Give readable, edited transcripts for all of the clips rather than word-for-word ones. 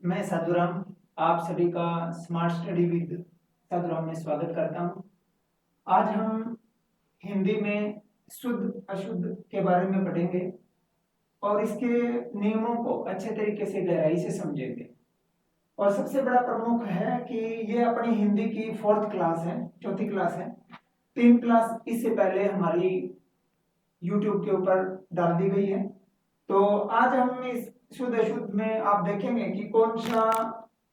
मैं साधुराम आप सभी का स्मार्ट स्टडी विद साधुराम में स्वागत करता हूं। आज हम हिंदी में शुद्ध अशुद्ध के बारे में पढ़ेंगे और इसके नियमों को अच्छे तरीके से गहराई से समझेंगे। और सबसे बड़ा प्रमुख है कि ये अपनी हिंदी की 4th क्लास है, चौथी क्लास है। 3 क्लास इससे पहले हमारी YouTube के ऊपर डाल दी गई है। तो आज हम इस शुद्ध अशुद्ध में आप देखेंगे कि कौन सा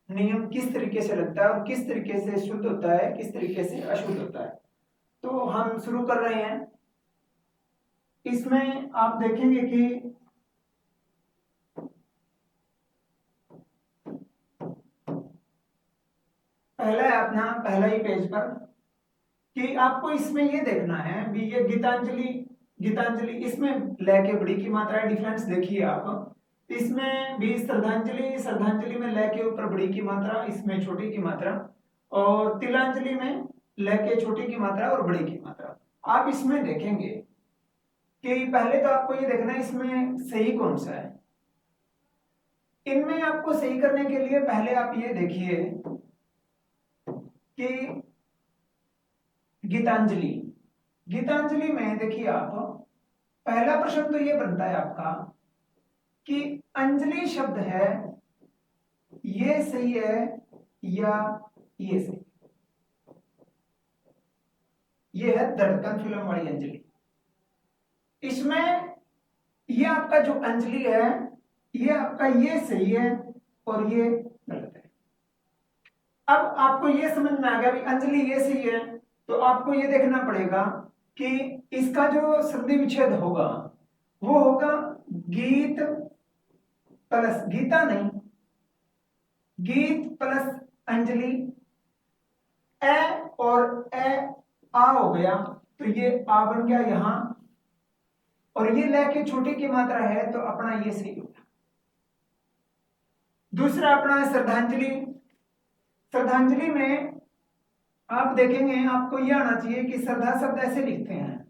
नियम किस तरीके से लगता है और किस तरीके से शुद्ध होता है, किस तरीके से अशुद्ध होता है। तो हम शुरू कर रहे हैं। इसमें आप देखेंगे कि पहला है अपना पहला ही पेज पर कि आपको इसमें ये देखना है भी ये गीतांजलि इसमें ल के बड़ी की मात्रा है, डिफरेंस देखिए आप। इसमें भी श्रद्धांजलि में ल के ऊपर बड़ी की मात्रा, इसमें छोटी की मात्रा, और तिलांजलि में ल के छोटी की मात्रा और बड़ी की मात्रा। आप इसमें देखेंगे कि पहले तो आपको ये देखना है इसमें सही कौन सा है। इनमें आपको सही करने के लिए पहले आप ये देखिए कि गीतांजलि में देखिए आप, पहला प्रश्न तो ये बनता है आपका कि अंजलि शब्द है ये सही है या ये सही। ये है धड़कन फिल्म वाली अंजलि। इसमें ये आपका जो अंजलि है ये आपका ये सही है और ये गलत है। अब आपको ये समझ में आ गया भी अंजलि ये सही है, तो आपको ये देखना पड़ेगा कि इसका जो संधि विच्छेद होगा वो होगा गीत प्लस गीता नहीं, गीत प्लस अंजलि। ए और ए आ हो गया तो ये आ बन गया यहां, और ये ल के छोटी की मात्रा है तो अपना ये सही होगा। दूसरा अपना है श्रद्धांजलि में आप देखेंगे आपको ये आना चाहिए कि श्रद्धा शब्द ऐसे लिखते हैं,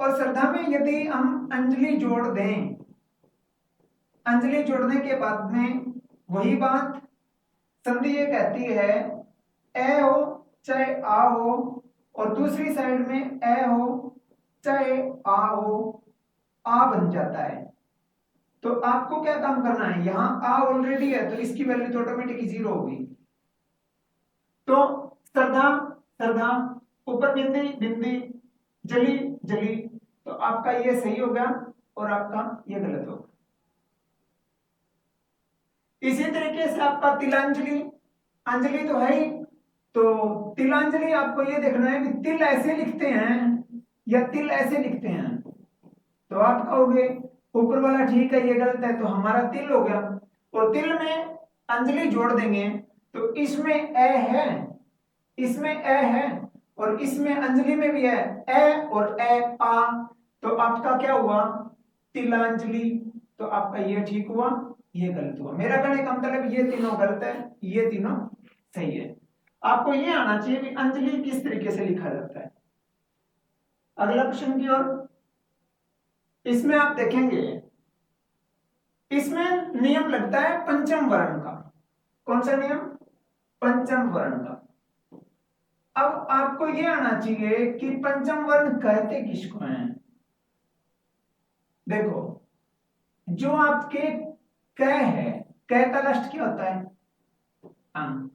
और श्रद्धा में यदि हम अंजलि जोड़ दें, अंजलि जोड़ने के बाद में वही बात संधि ये कहती है ए हो चाहे आ हो, और दूसरी साइड में ए हो चाहे आ हो, आ बन जाता है। तो आपको क्या काम करना है, यहां आ ऑलरेडी है तो इसकी वैल्यू तो ऑटोमेटिक 0 होगी। तो श्रद्धा ऊपर बिंदी जली, तो आपका ये सही होगा और आपका ये गलत होगा। इसी तरीके से आपका तिलांजलि, अंजलि तो है ही, तो तिलांजलि आपको ये देखना है कि तिल ऐसे लिखते हैं या तिल ऐसे लिखते हैं। तो आप कहोगे ऊपर वाला ठीक है ये गलत है, तो हमारा तिल हो गया। और तिल में अंजलि जोड़ देंगे तो इसमें ए है, इसमें ए है, और इसमें अंजलि में भी है ए और ए आ, तो आपका क्या हुआ तिलांजलि। तो आपका ये ठीक हुआ, ये गलत हुआ। मेरा कहने का मतलब ये तीनों गलत है, ये तीनों सही है। आपको ये आना चाहिए कि अंजलि किस तरीके से लिखा जाता है। अगला प्रश्न की ओर। इसमें आप देखेंगे इसमें नियम लगता है पंचम वर्ण का। कौन सा नियम, पंचम वर्ण का। अब आपको ये आना चाहिए कि पंचम वर्ण कहते किसको हैं। देखो जो आपके क है, क का लष्ट क्या होता है अंग,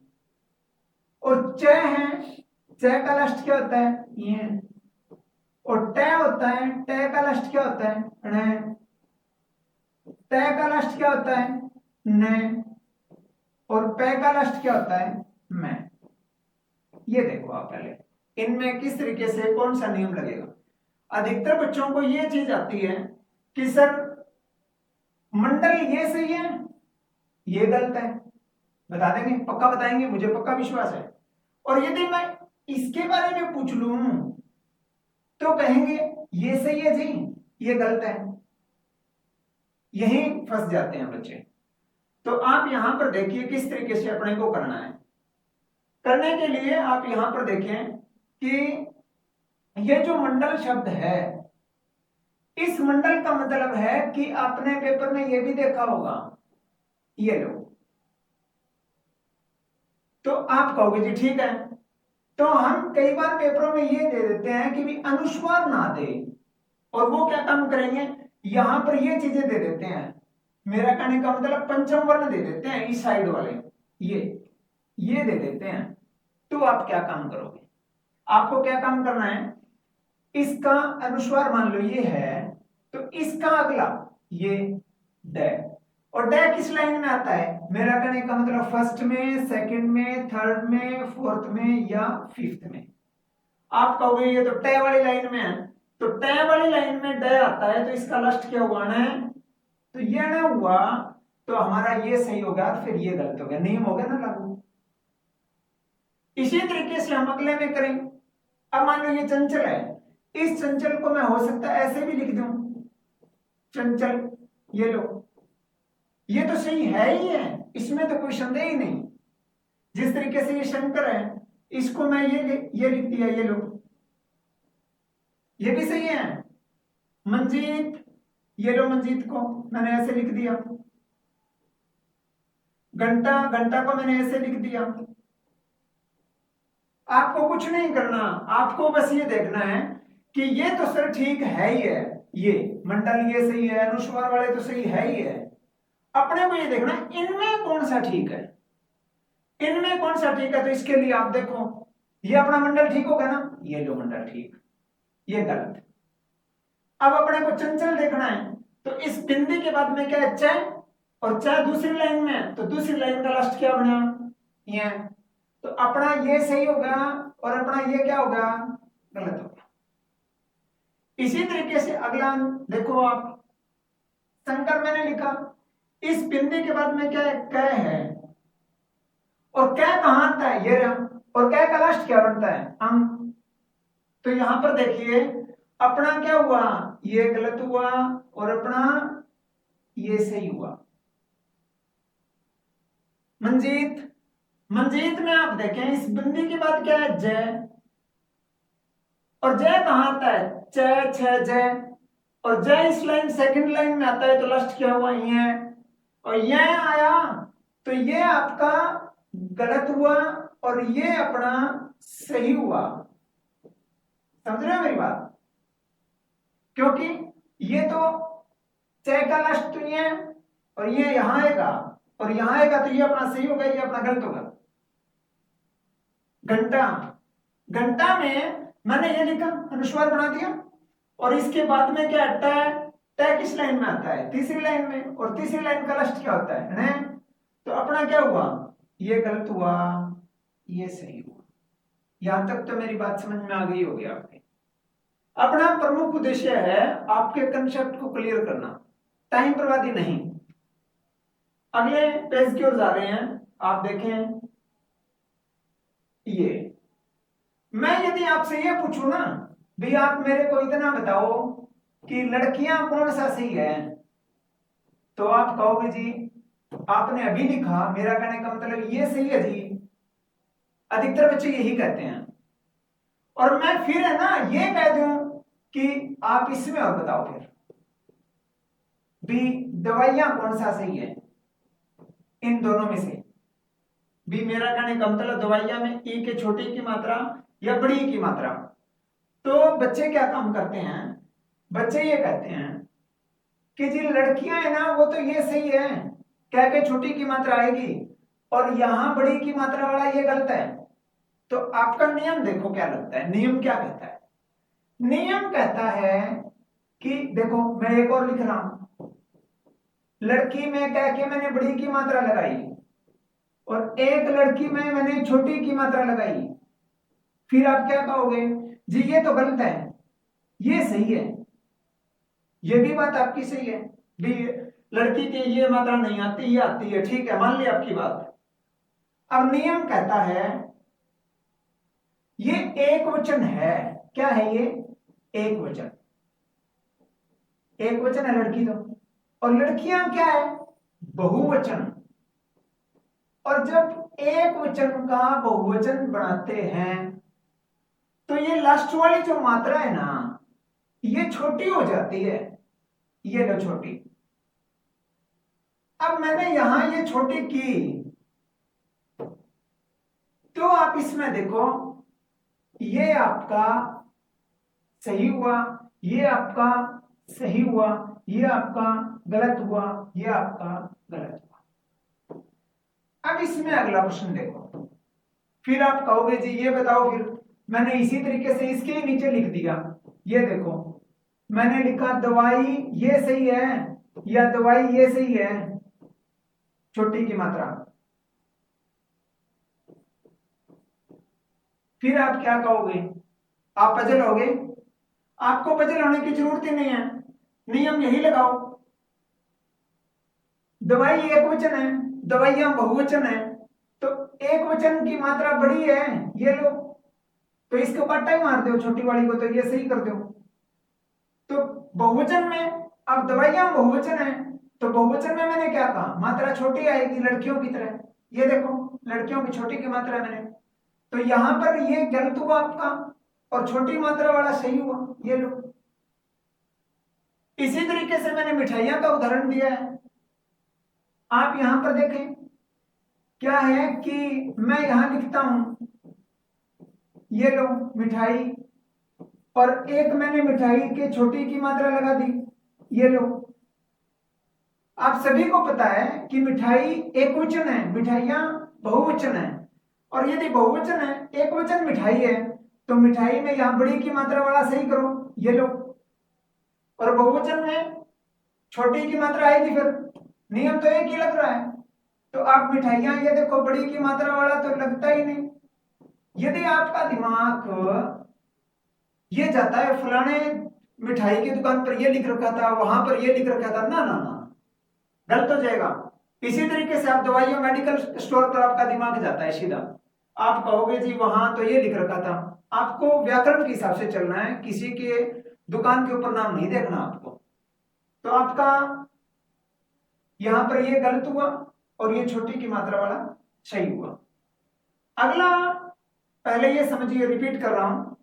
और च है, च का लष्ट क्या होता है ये, और ट होता है, ट का लष्ट क्या होता है ण, त का लष्ट क्या होता है न, और प का लष्ट क्या होता है मैं। ये देखो आप पहले इनमें किस तरीके से कौन सा नियम लगेगा। अधिकतर बच्चों को ये चीज आती है कि सर मंडल ये सही है ये गलत है, बता देंगे, पक्का बताएंगे, मुझे पक्का विश्वास है। और यदि मैं इसके बारे में पूछ लूं तो कहेंगे ये सही है जी ये गलत है। यहीं फंस जाते हैं बच्चे। तो आप यहां पर देखिए किस तरीके से अपने को करना है। करने के लिए आप यहां पर देखें कि ये जो मंडल शब्द है, इस मंडल का मतलब है कि आपने पेपर में ये भी देखा होगा, ये लो तो आप कहोगे जी ठीक है। तो हम कई बार पेपरों में ये दे देते हैं कि भी अनुस्वार ना दे, और वो क्या काम करेंगे, यहां पर ये चीजें दे देते हैं, मेरा कहने का मतलब पंचम वर्ण दे देते हैं इस साइड वाले, ये दे देते हैं। तो आप क्या काम करोगे, आपको क्या काम करना है, इसका अनुस्वार मान लो ये है, तो इसका अगला ये डे, और डे किस लाइन में आता है, मेरा कहने का मतलब फर्स्ट में, सेकंड में, थर्ड में, फोर्थ में या फिफ्थ में। आप कहोगे ये तो टे वाली लाइन में है, तो टे वाली लाइन में डे आता है, तो इसका लास्ट क्या हुआ ना, तो ये ना हुआ, तो हमारा ये सही हो गया, फिर ये गलत हो गया, नियम हो गया ना लागू। इसी तरीके से हम अगले में करें। अब मान लो ये चंचल है, इस चंचल को मैं हो सकता है ऐसे भी लिख दूं, चंचल, ये लो, ये तो सही है ही है, इसमें तो कोई संदेह ही नहीं। जिस तरीके से ये शंकर है, इसको मैं ये लिख दिया, ये लो, ये भी सही है। मंजीत, ये लो, मंजीत को मैंने ऐसे लिख दिया। घंटा, घंटा को मैंने ऐसे लिख दिया। आपको कुछ नहीं करना, आपको बस ये देखना है कि ये तो सर ठीक है ही है, ये मंडल ये सही है, अनुस्वार वाले तो सही है ही है। अपने को ये देखना इनमें कौन सा ठीक है, इनमें कौन सा ठीक है। तो इसके लिए आप देखो, ये अपना मंडल ठीक होगा ना, ये लो मंडल ठीक, ये गलत। अब अपने को चंचल देखना है, तो इस बिंदी के बाद में क्या है, च, और च दूसरी लाइन में, तो दूसरी लाइन का लास्ट क्या बना, ये, तो अपना ये सही होगा और अपना ये क्या होगा, गलत होगा। इसी तरीके से अगला देखो आप, शंकर मैंने लिखा, इस बिंदी के बाद में क्या है, क है, और कै कहां आता है, ये रहा, और कै का लास्ट क्या बनता है, अंक। तो यहां पर देखिए अपना क्या हुआ, ये गलत हुआ और अपना ये सही हुआ। मंजीत, मंजीत में आप देखें इस बिंदी के बाद क्या है, जय, और जय कहां आता है, च, छ, जय, और जय इस लाइन सेकंड लाइन में आता है, तो लास्ट क्या हुआ, ये, और ये आया, तो ये आपका गलत हुआ और ये अपना सही हुआ। समझ रहे हो मेरी बात, क्योंकि ये तो च का लास्ट तो ये, और ये यहां आएगा और यहां आएगा, तो ये अपना सही होगा, ये अपना गलत होगा। घंटा, घंटा में मैंने ये लिखा, अनुस्वार बना दिया, और इसके बाद में क्या हटता है, टै किस लाइन में आता है, तीसरी लाइन में, और तीसरी लाइन का लास्ट क्या होता है, तो अपना क्या हुआ, ये गलत हुआ, ये सही हुआ। यहां तक तो मेरी बात समझ में आ गई होगी आपके। अपना प्रमुख उद्देश्य है आपके कंसेप्ट को क्लियर करना, टाइम बर्बादी नहीं। अगले पेज की ओर जा रहे हैं, आप देखें, ये मैं यदि आपसे ये पूछूं ना, भी आप मेरे को इतना बताओ कि लड़कियां कौन सा सही है, तो आप कहोगे जी आपने अभी लिखा, मेरा कहने का मतलब ये सही है जी, अधिकतर बच्चे यही कहते हैं। और मैं फिर है ना ये कह दूं कि आप इसमें और बताओ फिर भी दवाइयां कौन सा सही है इन दोनों में से, भी मेरा कहने का मतलब दवाइयां में ई के छोटी की मात्रा या बड़ी की मात्रा। तो बच्चे क्या काम करते हैं, बच्चे ये कहते हैं कि जी लड़कियां है ना वो तो ये सही है, कह के छोटी की मात्रा आएगी और यहां बड़ी की मात्रा वाला ये गलत है। तो आपका नियम देखो क्या लगता है, नियम क्या कहता है, नियम कहता है कि देखो मैं एक और लिख रहा हूं, लड़की में कह के मैंने बड़ी की मात्रा लगाई और एक लड़की में मैंने छोटी की मात्रा लगाई, फिर आप क्या कहोगे, जी ये तो गलत है, ये सही है। ये भी बात आपकी सही है, भी लड़की की ये मात्रा नहीं आती, ये आती है, ठीक है, मान ली आपकी बात। अब नियम कहता है ये एक वचन है, क्या है ये, एक वचन, एक वचन है लड़की तो, और लड़कियां क्या है, बहुवचन। और जब एक वचन का बहुवचन बनाते हैं तो ये लास्ट वाली जो मात्रा है ना ये छोटी हो जाती है, ये लो छोटी। अब मैंने यहां ये छोटी की, तो आप इसमें देखो, ये आपका सही हुआ, ये आपका सही हुआ, ये आपका गलत हुआ, ये आपका गलत हुआ। अब इसमें अगला प्रश्न देखो, फिर आप कहोगे जी ये बताओ, फिर मैंने इसी तरीके से इसके ही नीचे लिख दिया। ये देखो, मैंने लिखा दवाई ये सही है या दवाई ये सही है, छोटी की मात्रा। फिर आप क्या कहोगे? आप पजल होगे। आपको पजल होने की जरूरत ही नहीं है, नियम यही लगाओ। दवाई एक वचन है, दवाइयां बहुवचन है, तो एक वचन की मात्रा बड़ी है, ये लो, तो इसको काटा ही मार दो छोटी वाली को, तो ये सही कर दो। तो बहुवचन में, अब दवाइयां बहुवचन है, तो बहुवचन में मैंने क्या कहा, मात्रा छोटी आएगी लड़कियों की तरह। ये देखो, लड़कियों की छोटी की मात्रा मैंने, तो यहां पर ये गलत हुआ आपका, और छोटी मात्रा वाला सही हुआ, ये लो। इसी तरीके से मैंने मिठाइयां का उदाहरण दिया है। आप यहां पर देखें, क्या है कि मैं यहां लिखता हूं, ये लो मिठाई, और एक मैंने मिठाई के छोटी की मात्रा लगा दी, ये लो। आप सभी को पता है कि मिठाई एक वचन है, मिठाइयां बहुवचन है, और यदि बहुवचन है, एक वचन मिठाई है, तो मिठाई में यहां बड़ी की मात्रा वाला सही करो, ये लो। और बहुवचन में छोटी की मात्रा आएगी, फिर नियम तो एक ही लग रहा है। तो आप मिठाइयां, ये देखो बड़ी की मात्रा वाला तो लगता ही नहीं। यदि आपका दिमाग ये जाता है फलाने मिठाई की दुकान पर ये लिख रखा था, वहां पर ये लिख रखा था, ना ना ना, गलत हो जाएगा। इसी तरीके से आप दवाइयों मेडिकल स्टोर पर आपका दिमाग जाता है सीधा, आप कहोगे जी वहां तो ये लिख रखा था। आपको व्याकरण के हिसाब से चलना है, किसी के दुकान के ऊपर नाम नहीं देखना आपको। तो आपका यहां पर ये गलत हुआ, और ये छोटी की मात्रा वाला सही हुआ। अगला, पहले ये समझिए, रिपीट कर रहा हूं,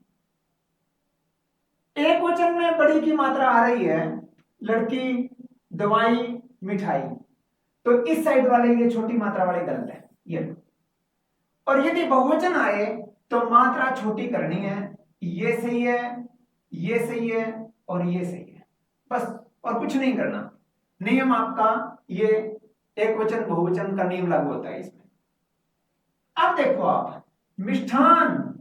एक वचन में बड़ी की मात्रा आ रही है, लड़की, दवाई, मिठाई, तो इस साइड वाले ये छोटी मात्रा वाले गलत है, ये। और यदि बहुवचन आए तो मात्रा छोटी करनी है, ये सही है, ये सही है, और ये सही है, बस, और कुछ नहीं करना। नियम आपका ये एक वचन बहुवचन का नियम लागू होता है इसमें। अब देखो आप, मिष्ठान,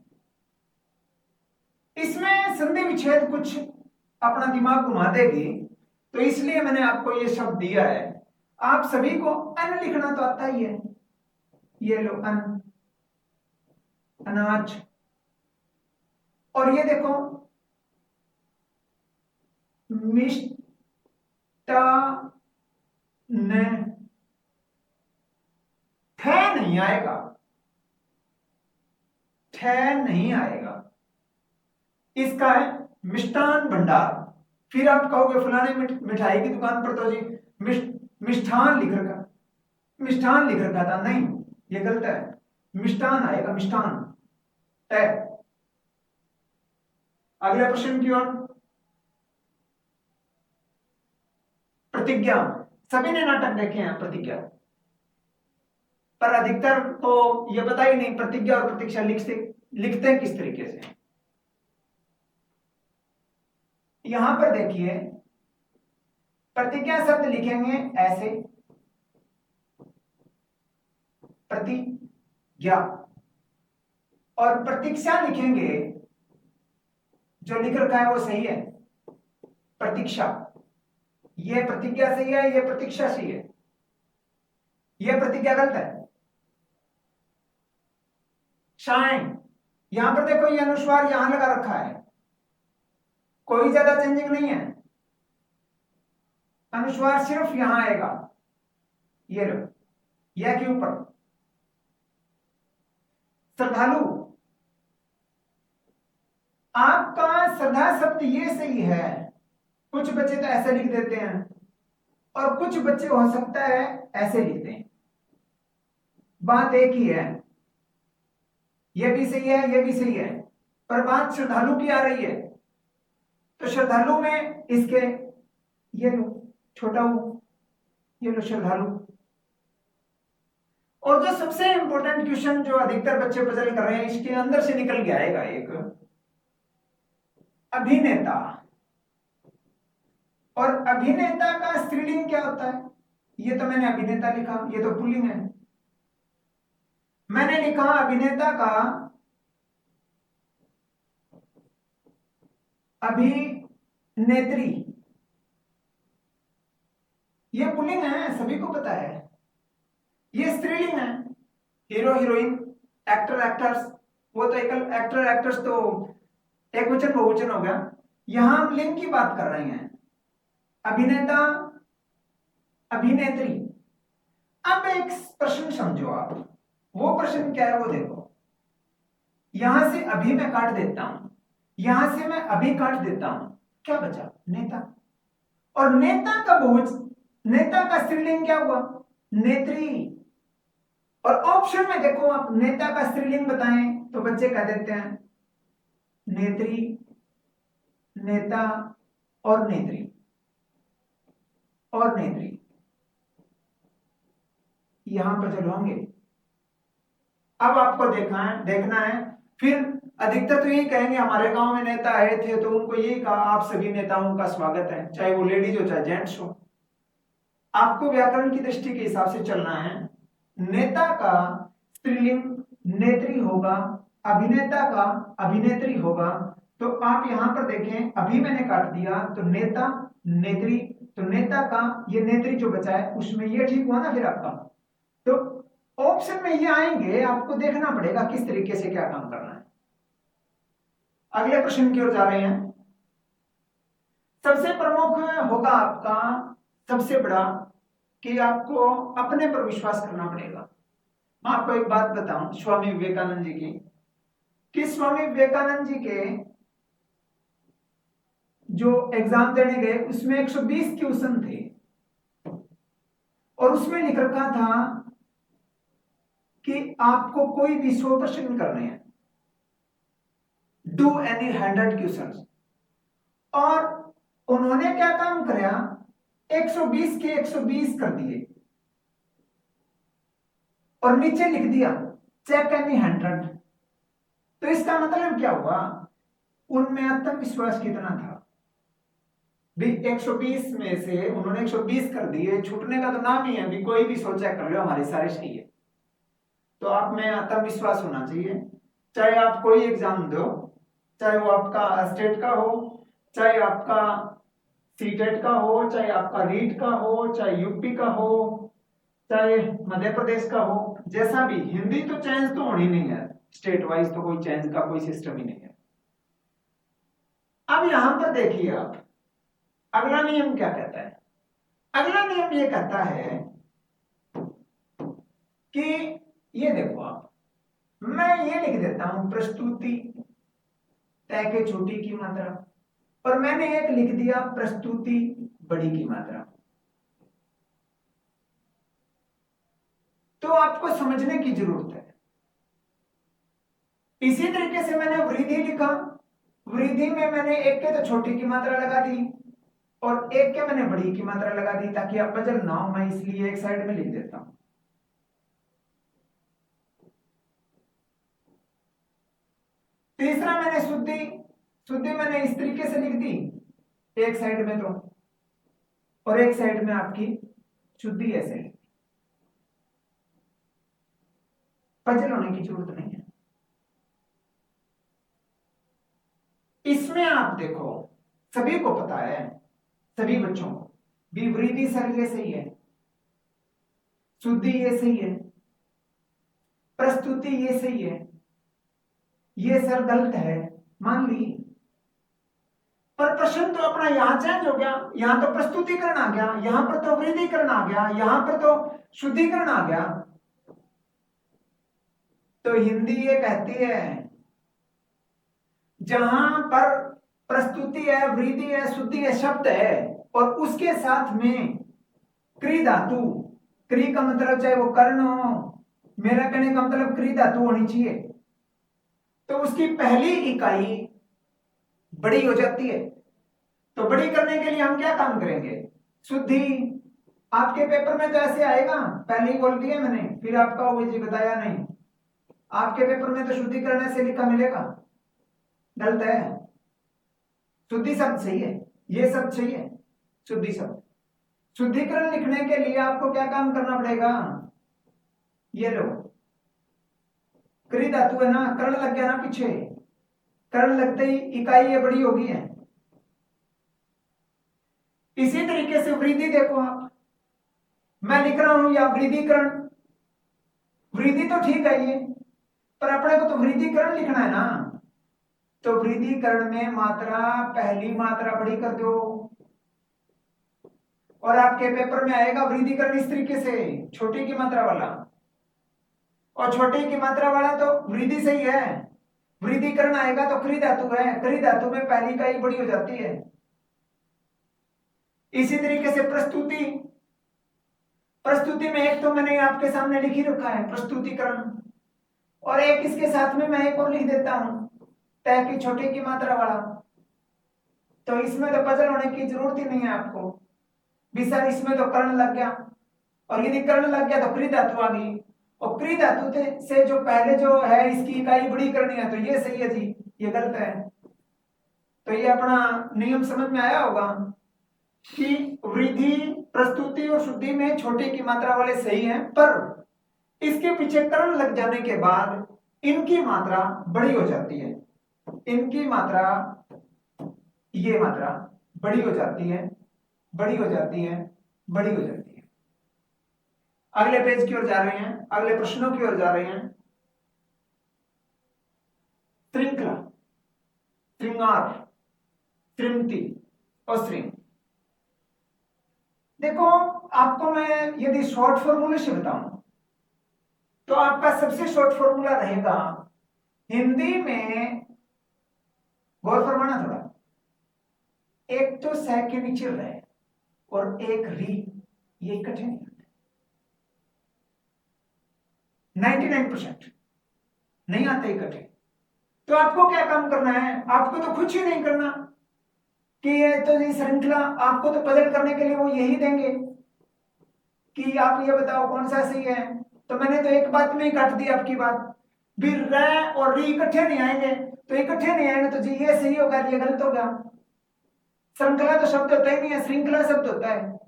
इसमें संधि विच्छेद कुछ अपना दिमाग घुमा देगी, तो इसलिए मैंने आपको ये शब्द दिया है। आप सभी को अन्न लिखना तो आता ही है, ये लो अन्न, अनाज। और ये देखो मिष्टान्न, ठ नहीं आएगा, ठ नहीं आएगा, इसका है मिष्टान भंडार। फिर आप कहोगे फलाने मिठाई की दुकान पर तो जी मिष्ठान लिख रखा, मिष्ठान लिख रखा था, नहीं, ये गलत है, मिष्टान आएगा, मिष्टान। अगले प्रश्न की ओर, प्रतिज्ञा, सभी ने नाटक देखे हैं प्रतिज्ञा, पर अधिकतर तो ये पता ही नहीं प्रतिज्ञा और प्रतीक्षा लिखते किस तरीके से। यहां पर देखिए, प्रतिज्ञा शब्द लिखेंगे ऐसे, प्रतिज्ञा, और प्रतीक्षा लिखेंगे, जो लिख रखा है वो सही है, प्रतीक्षा। ये प्रतिज्ञा सही है, ये प्रतीक्षा सही है, ये प्रतिज्ञा गलत है। शाइन, यहां पर देखो ये अनुस्वार यहां लगा रखा है, कोई ज्यादा चेंजिंग नहीं है, अनुस्वार सिर्फ यहां आएगा, ये लो, यह के ऊपर। श्रद्धालु, आपका श्रद्धा शब्द ये सही है, कुछ बच्चे तो ऐसे लिख देते हैं, और कुछ बच्चे हो सकता है ऐसे लिखते हैं, बात एक ही है, ये भी सही है, ये भी सही है, पर बात श्रद्धालु की आ रही है। तो श्रद्धालु में इसके, ये लो छोटा ऊ, ये लो श्रद्धालु। और जो सबसे इंपॉर्टेंट क्वेश्चन जो अधिकतर बच्चे पजल कर रहे हैं, इसके अंदर से निकल के आएगा एक अभिनेता। और अभिनेता का स्त्रीलिंग क्या होता है? ये तो मैंने अभिनेता लिखा, ये तो पुल्लिंग है। मैंने लिखा अभिनेता का अभिनेत्री, ये पुल्लिंग है, सभी को पता है। ये स्त्रीलिंग है, हीरो हीरोइन, एक्टर एक्टर्स, वो तो एकल एक्टर एक्टर्स तो एक वचन बहुवचन हो गया। यहां हम लिंग की बात कर रहे हैं, अभिनेता अभिनेत्री। अब एक प्रश्न समझो आप, वो प्रश्न क्या है वो देखो। यहां से अभी मैं काट देता हूं, यहां से मैं अभी काट देता हूं, क्या बचा? नेता। और नेता का बहुवचन, नेता का स्त्रीलिंग क्या हुआ? नेत्री। और ऑप्शन में देखो आप, नेता का स्त्रीलिंग बताएं तो बच्चे कह देते हैं नेत्री, नेता और नेत्री और नेत्री। यहां पर चलो होंगे। अब आपको देखना है। फिर अधिकतर तो यही कहेंगे हमारे गांव में नेता आए थे तो उनको यही कहा आप सभी नेताओं का स्वागत है, चाहे वो लेडीज हो चाहे जेंट्स हो। आपको व्याकरण की दृष्टि के हिसाब से चलना है। नेता का स्त्रीलिंग नेत्री होगा, अभिनेता का अभिनेत्री होगा। तो आप यहां पर देखें, अभी मैंने काट दिया तो नेता नेत्री, तो नेता का ये नेत्री जो बचा है उसमें ये ठीक हुआ ना फिर आपका। तो ऑप्शन में ये आएंगे, आपको देखना पड़ेगा किस तरीके से क्या काम करना है। अगले प्रश्न की ओर जा रहे हैं। सबसे प्रमुख होगा आपका, सबसे बड़ा, कि आपको अपने पर विश्वास करना पड़ेगा। मैं आपको एक बात बताऊं स्वामी विवेकानंद जी की, कि स्वामी विवेकानंद जी के जो एग्जाम देने गए उसमें 120 क्वेश्चन थे और उसमें लिख रखा था कि आपको कोई भी 100 प्रश्न करने हैं, डू एनी 100 क्वेश्चन। और उन्होंने क्या काम किया, 120 के 120 कर दिए और नीचे लिख दिया चेक एनी 100। तो इसका मतलब क्या हुआ, उनमें आत्मविश्वास कितना था भी। 120 में से उन्होंने 120 कर दिए, छूटने का तो नाम ही है भी, कोई भी सो चेक कर लो हमारे सारे सही है। तो आप में आत्मविश्वास होना चाहिए, चाहे आप कोई एग्जाम दो, चाहे वो आपका स्टेट का हो, चाहे आपका सीटेट का हो, चाहे आपका रीट का हो, चाहे यूपी का हो, चाहे मध्य प्रदेश का हो, जैसा भी। हिंदी तो चेंज तो होनी नहीं है, स्टेट वाइज तो कोई चेंज का कोई सिस्टम ही नहीं है। अब यहां पर देखिए आप, अगला नियम क्या कहता है? अगला नियम ये कहता है कि ये देखो आप, मैं ये लिख देता हूं प्रस्तुति तय के छोटी की मात्रा, और मैंने एक लिख दिया प्रस्तुति बड़ी की मात्रा। तो आपको समझने की जरूरत है। इसी तरीके से मैंने वृद्धि लिखा, वृद्धि में मैंने एक के तो छोटी की मात्रा लगा दी और एक के मैंने बड़ी की मात्रा लगा दी ताकि आप बजल ना हो, मैं इसलिए एक साइड में लिख देता हूं। तीसरा मैंने शुद्धि, शुद्धि मैंने इस तरीके से लिख दी एक साइड में तो, और एक साइड में आपकी शुद्धि ऐसे। पजल होने की जरूरत नहीं है। इसमें आप देखो, सभी को पता है, सभी बच्चों को विवृद्धि सर ये सही है, शुद्धि ये सही है, प्रस्तुति ये सही है, ये सर गलत है, मान ली। पर प्रश्न तो अपना यहां चेंज हो गया, यहां तो प्रस्तुतिकरण आ गया, यहां पर तो वृद्धिकरण आ गया, यहां पर तो शुद्धिकरण आ गया। तो हिंदी ये कहती है जहां पर प्रस्तुति है, वृद्धि है, शुद्धि है, शब्द है और उसके साथ में क्री धातु, क्री का मतलब चाहे वो कर्ण हो, मेरा कहने का मतलब क्री धातु होनी चाहिए, तो उसकी पहली इकाई बड़ी हो जाती है। तो बड़ी करने के लिए हम क्या काम करेंगे? शुद्धि, आपके पेपर में तो ऐसे आएगा, पहले ही बोल दिया मैंने, फिर आपका वो जी बताया नहीं। आपके पेपर में तो शुद्धिकरण ऐसे लिखा मिलेगा, गलत है। शुद्धि शब्द सही है, ये शब्द सही है, शुद्धि शब्द। शुद्धिकरण लिखने के लिए आपको क्या काम करना पड़ेगा, ये लो क्री धातु है ना, कर्ण लग गया ना पीछे, कर्ण लगते ही इकाई ये बड़ी होगी है। इसी तरीके से वृद्धि देखो आप, मैं लिख रहा हूं या वृद्धिकरण, वृद्धि तो ठीक है ये, पर अपने को तो वृद्धिकरण लिखना है ना, तो वृद्धिकरण में मात्रा, पहली मात्रा बड़ी कर दो, और आपके पेपर में आएगा वृद्धिकरण इस तरीके से, छोटी की मात्रा वाला, और छोटी की मात्रा वाला तो वृद्धि सही है, वृद्धिकरण आएगा तो क्री धातु है, क्री धातु में पहली इकाई बड़ी हो जाती है। इसी तरीके से प्रस्तुति, प्रस्तुति में एक तो मैंने आपके सामने लिख ही रखा है प्रस्तुतिकरण, और एक इसके साथ में मैं एक और लिख देता हूं तय की छोटे की मात्रा वाला, तो इसमें तो पजल होने की जरूरत ही नहीं है आपको भी सर, इसमें तो कर्ण लग गया, और यदि कर्ण लग गया तो क्री धातु आ गई, और क्री धातु से जो पहले जो है इसकी इकाई बड़ी करनी है, तो ये सही है जी, ये गलत है। तो ये अपना नियम समझ में आया होगा कि वृद्धि, प्रस्तुति और शुद्धि में छोटे की मात्रा वाले सही हैं, पर इसके पीछे कर्ण लग जाने के बाद इनकी मात्रा बड़ी हो जाती है, इनकी मात्रा, ये मात्रा बड़ी हो जाती है, बड़ी हो जाती है, बड़ी हो जाती है। अगले पेज की ओर जा रहे हैं, अगले प्रश्नों की ओर जा रहे हैं। श्रृंखला, श्रृंगार, श्रीमती और श्रृंग। देखो आपको मैं यदि शॉर्ट फॉर्मूले से बताऊं तो आपका सबसे शॉर्ट फॉर्मूला रहेगा, हिंदी में गौर फरमाना थोड़ा, एक तो सह के नीचे रहे और एक री, ये इकट्ठे नहीं होते, 99% नहीं आते इकट्ठे। तो आपको क्या काम करना है, आपको तो कुछ ही नहीं करना कि ये तो ये श्रृंखला, आपको तो पजल करने के लिए वो यही देंगे कि आप ये बताओ कौन सा सही है, तो मैंने तो एक बात में ही काट दी आपकी बात, भी र और री इकट्ठे नहीं आएंगे, तो इकट्ठे नहीं आएंगे तो जी ये सही होगा, ये गलत होगा। श्रृंखला तो शब्द होता ही नहीं है, श्रृंखला शब्द होता है,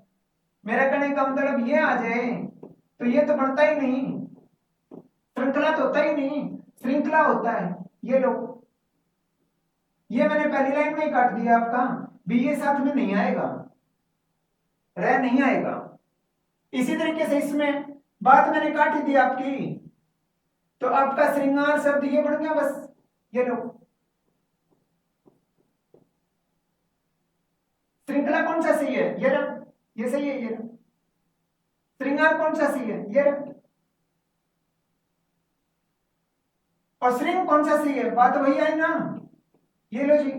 मेरा कहने का मतलब ये आ जाए तो ये तो बनता ही नहीं, श्रृंखला तो होता ही नहीं, श्रृंखला होता है। ये लो, ये मैंने पहली लाइन में ही काट दिया आपका, भी ये साथ में नहीं आएगा, रह नहीं आएगा। इसी तरीके से इसमें बात मैंने काट ही दी आपकी, तो आपका श्रृंगार शब्द ये बन गया बस, ये लो। श्रृंखला कौन सा सही है, ये रहा, ये सही है, ये रहा। श्रृंगार कौन सा सही है, ये रहा, और श्रृंग कौन सा सही है, बात वही आई ना, ये लो जी,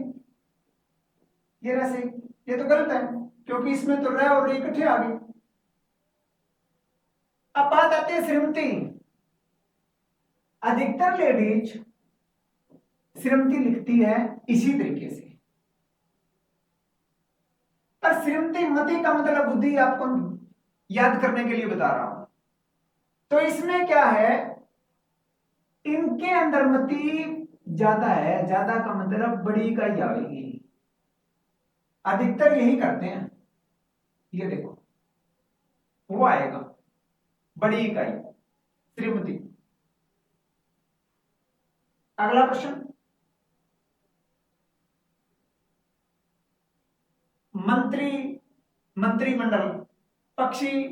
ये रहा सही, ये तो गलत है क्योंकि इसमें तो रह और रे इकट्ठे आ गए। अब बात आती है श्रीमती, अधिकतर लेडीज श्रीमती लिखती है इसी तरीके से, पर श्रीमती मति का मतलब बुद्धि आपको याद करने के लिए बता रहा हूं। तो इसमें क्या है, इनके अंदर मति ज्यादा है, ज्यादा का मतलब बड़ी इकाई आएगी, अधिकतर यही करते हैं, ये देखो वो आएगा बड़ी इकाई श्रीमती। अगला प्रश्न, मंत्री, मंत्रिमंडल, पक्षी,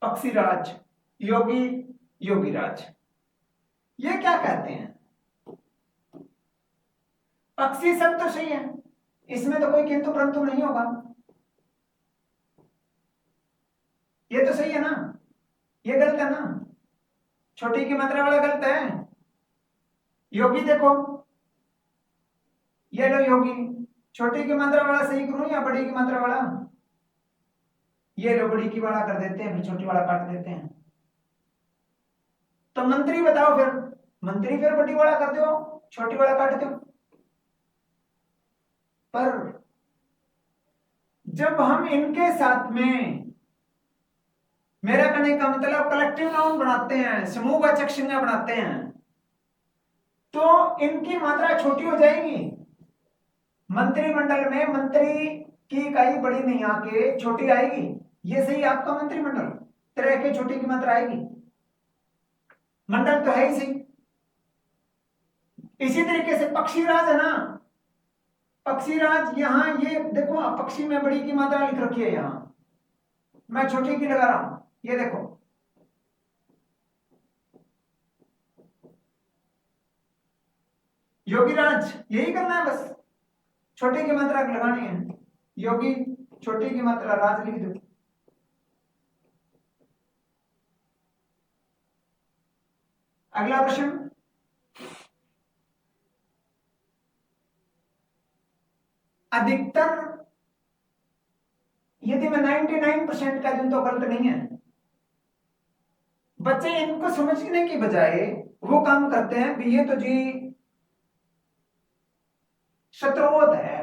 पक्षीराज, योगी, योगीराज, ये क्या कहते हैं। पक्षी सब तो सही है, इसमें तो कोई किंतु परंतु नहीं होगा, ये तो सही है ना, ये गलत है ना, छोटी की मात्रा वाला गलत है। योगी देखो, ये लो योगी, छोटी की मात्रा वाला सही करूं या बड़ी की मात्रा वाला, ये लो बड़ी की वाला कर देते हैं, फिर छोटी वाला काट देते हैं। तो मंत्री बताओ फिर, मंत्री फिर बड़ी वाला कर दो, छोटी वाला काट दो। पर जब हम इनके साथ में मेरा कहने का मतलब कलेक्टिव नाउन बनाते हैं, समूहवाचक संज्ञा बनाते हैं, तो इनकी मात्रा छोटी हो जाएगी। मंत्रिमंडल में मंत्री की इकाई बड़ी नहीं आके छोटी आएगी, ये सही आपका मंत्रिमंडल, तरह के छोटी की मात्रा आएगी, मंडल तो है ही सही। इसी तरीके से पक्षीराज है ना, पक्षीराज, यहां ये देखो पक्षी में बड़ी की मात्रा लिख रखी है, यहां मैं छोटी की लगा रहा हूं, ये देखो योगीराज, यही करना है बस, छोटे की मात्रा लगानी है, योगी छोटी की मात्रा राज लिख दो। अगला प्रश्न, अधिकतर, यदि मैं 99% का दूं तो गलत नहीं है। बच्चे इनको समझने की बजाय वो काम करते हैं कि ये तो जी शत्रुवत है।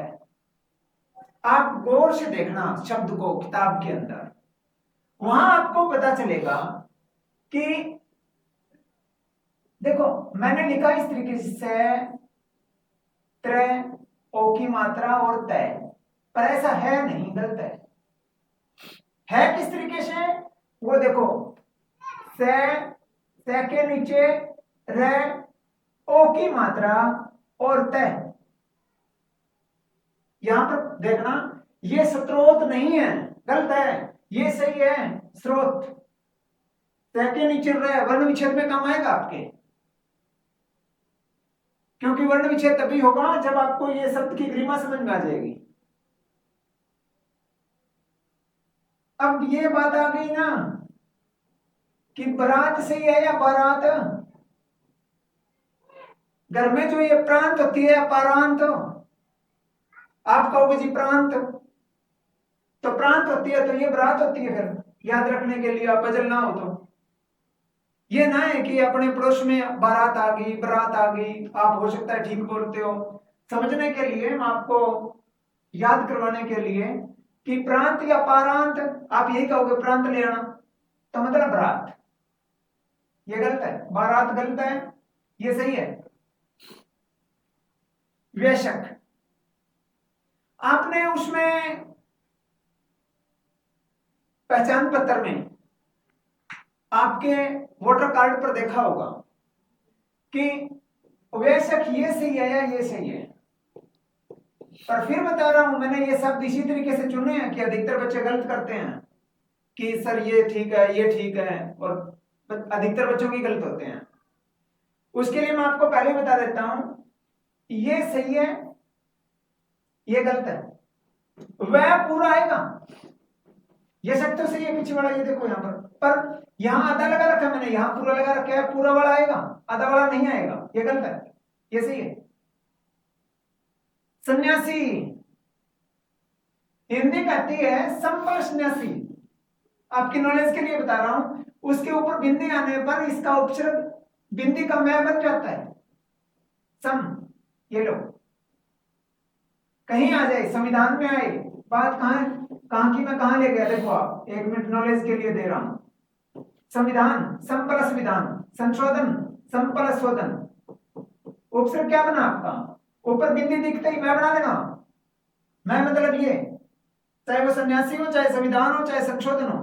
आप गौर से देखना शब्द को किताब के अंदर, वहां आपको पता चलेगा कि देखो मैंने लिखा इस तरीके से, त्रय, ओ की मात्रा और तय, पर ऐसा है नहीं, गलत है किस तरीके से, वो देखो से के नीचे र, ओ की मात्रा और तय, यहां पर देखना ये स्रोत नहीं है, गलत है, ये सही है स्रोत। से के नीचे र वर्ण विच्छेद में काम आएगा आपके, क्योंकि वर्ण विच्छेद तभी होगा जब आपको ये शब्द की गरिमा समझ में आ जाएगी। अब ये बात आ गई ना कि बरात सही है या बारात, घर में जो ये प्रांत होती है पारांत, आप कहोगे जी प्रांत, तो प्रांत होती है तो ये बरात होती है, फिर याद रखने के लिए आप बदल ना हो तो ये ना है कि अपने पड़ोस में बारात आ गई, बरात आ गई, आप हो सकता है ठीक बोलते हो, समझने के लिए आपको याद करवाने के लिए कि प्रांत या पारांत, आप यही कहोगे प्रांत ले आना, तो मतलब बरात, ये गलत है, बारात गलत है, ये सही है बेशक। आपने उसमें पहचान पत्र में आपके वोटर कार्ड पर देखा होगा कि बेशक ये सही है या ये सही है, पर फिर बता रहा हूं मैंने ये शब्द इसी तरीके से चुने हैं कि अधिकतर बच्चे गलत करते हैं कि सर ये ठीक है ये ठीक है, और अधिकतर बच्चों की गलत होते हैं। उसके लिए मैं आपको पहले बता देता हूं, ये सही है ये गलत है, वह पूरा आएगा, ये शब्द तो सही है पीछे वाला, ये देखो यहां पर यहां आधा लगा रखा है मैंने, यहां पूरा लगा रखा है, पूरा वाला आएगा आधा वाला नहीं आएगा, ये गलत है, ये सही है। सन्यासी, हिंदी कहती है संपल सन्यासी, आपकी नॉलेज के लिए बता रहा हूं, उसके ऊपर बिंदी आने पर इसका उपसर्ग बिंदी का मैं बन जाता है सम, ये लो कहीं आ जाए, संविधान में आए, बात कहां की मैं कहां ले गया, देखो आप 1 मिनट नॉलेज के लिए दे रहा हूं, संविधान संपल विधान, संशोधन संपल शोधन, उपसर्ग क्या बना आपका, ऊपर बिंदी दिखते ही मैं बना देना, मैं मतलब ये, चाहे वो सन्यासी हो चाहे संविधान हो चाहे संशोधन हो।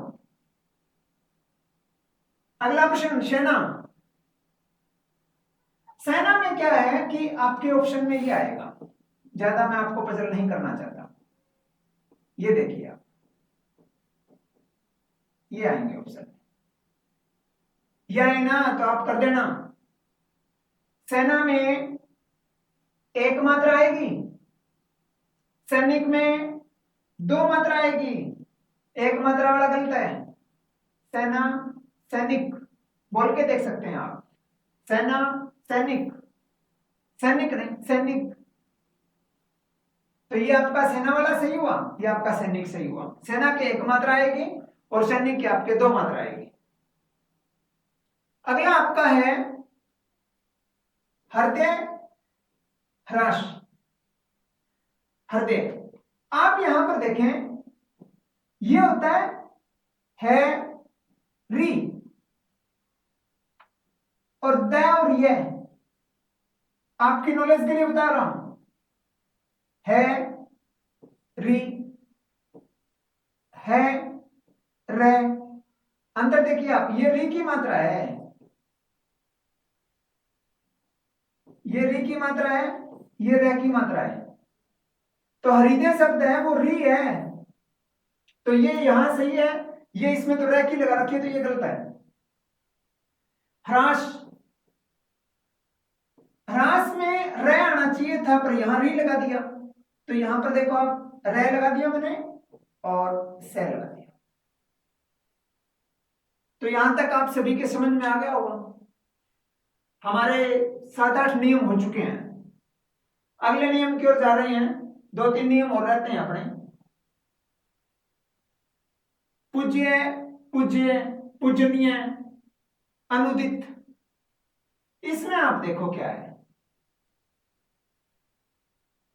अगला प्रश्न, सेना, सेना में क्या है कि आपके ऑप्शन में ये आएगा, ज्यादा मैं आपको पजल नहीं करना चाहता, ये देखिए आप, ये आएंगे ऑप्शन, ये आए ना तो आप कर देना। सेना में एक मात्रा आएगी, सैनिक में 2 मात्रा आएगी, एक मात्रा वाला गलत है, सेना सैनिक बोल के देख सकते हैं आप, सेना सैनिक, सैनिक नहीं सैनिक, तो ये आपका सेना वाला सही हुआ, ये आपका सैनिक सही हुआ, सेना के 1 मात्रा आएगी और सैनिक के आपके 2 मात्रा आएगी। अगला आपका है हृदय ह्रास, हृदय, आप यहां पर देखें ये होता है री, और द और ये आपकी नॉलेज के लिए बता रहा हूं, है री, है रे। अंतर देखिए आप, ये री की मात्रा है, ये री की मात्रा है, ये रे की मात्रा है। तो हृदय शब्द है वो री है, तो ये यहां सही है, ये इसमें तो रे की लगा रखी है, तो ये गलत है। ह्रास, ह्रास में रे आना चाहिए था, पर यहां री लगा दिया, तो यहां पर देखो आप, रे लगा दिया मैंने और से लगा दिया। तो यहां तक आप सभी के समझ में आ गया होगा। हमारे 7-8 नियम हो चुके हैं, अगले नियम की ओर जा रहे हैं, 2-3 नियम और रहते हैं अपने। पूज्य, पूज्य, पूजनीय, अनुदित, इसमें आप देखो क्या है।